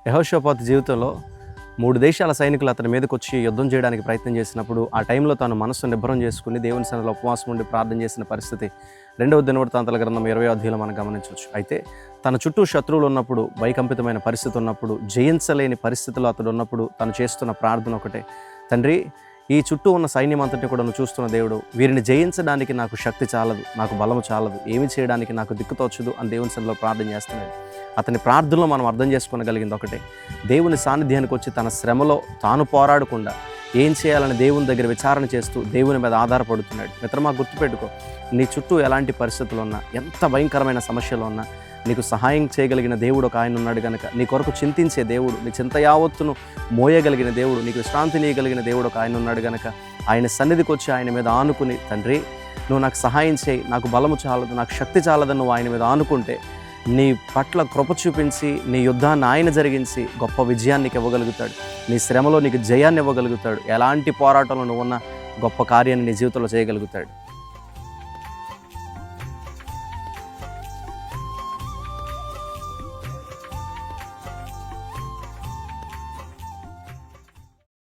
యెహోషాపాతు జీవితంలో 3 దేశాల సైనికులు అతని మీదకొచ్చి యుద్ధం చేయడానికి ప్రయత్నం చేసినప్పుడు, ఆ టైంలో తను మనస్సు నిబ్బరం చేసుకొని దేవుని సన్నిధిలో ఉపవాసం ఉండి ప్రార్థన చేసిన పరిస్థితి 2వ దినవృత్తాంతాల గ్రంథం 20వ అధ్యాయంలో మనం గమనించవచ్చు. అయితే తన చుట్టూ శత్రువులు ఉన్నప్పుడు, భయకంపితమైన పరిస్థితి ఉన్నప్పుడు, జయించలేని పరిస్థితిలో అతడు ఉన్నప్పుడు తను చేస్తున్న ప్రార్థన ఒకటే, తండ్రి ఈ చుట్టూ ఉన్న సైన్యం అంతటిని కూడా నువ్వు చూస్తున్న దేవుడు, వీరిని జయించడానికి నాకు శక్తి చాలదు, నాకు బలము చాలదు, ఏమి చేయడానికి నాకు దిక్కు తోచదు అని దేవుని సన్నిధిలో ప్రార్థన చేస్తున్నాడు. అతని ప్రార్థనలో మనం అర్థం చేసుకోగలిగింది ఒకటే, దేవుని సాన్నిధ్యానికి వచ్చి తన శ్రమలో తాను పోరాడకుండా ఏం చేయాలని దేవుని దగ్గర విచారణ చేస్తూ దేవుని మీద ఆధారపడుతున్నాడు. మిత్రమా, గుర్తుపెట్టుకో, నీ చుట్టూ ఎలాంటి పరిస్థితులు ఉన్నా, ఎంత భయంకరమైన సమస్యలు ఉన్నా, నీకు సహాయం చేయగలిగిన దేవుడు ఒక ఆయన ఉన్నాడు కనుక, నీ కొరకు చింతించే దేవుడు, నీ చింత యావత్తును మోయగలిగిన దేవుడు, నీకు విశ్రాంతినీయగలిగిన దేవుడు ఒక ఆయన ఉన్నాడు కనుక, ఆయన సన్నిధికి వచ్చి ఆయన మీద ఆనుకుని, తండ్రి నువ్వు నాకు సహాయం చేయి, నాకు బలము చాలదు, నాకు శక్తి చాలదని నువ్వు ఆయన మీద ఆనుకుంటే, నీ పట్ల కృప చూపించి నీ యుద్ధాన్ని ఆయన జరిగించి గొప్ప విజయాన్ని ఇవ్వగలుగుతాడు. నీ శ్రమలో నీకు జయాన్ని ఇవ్వగలుగుతాడు. ఎలాంటి పోరాటంలో నువ్వున్న గొప్ప కార్యాన్ని నీ జీవితంలో చేయగలుగుతాడు.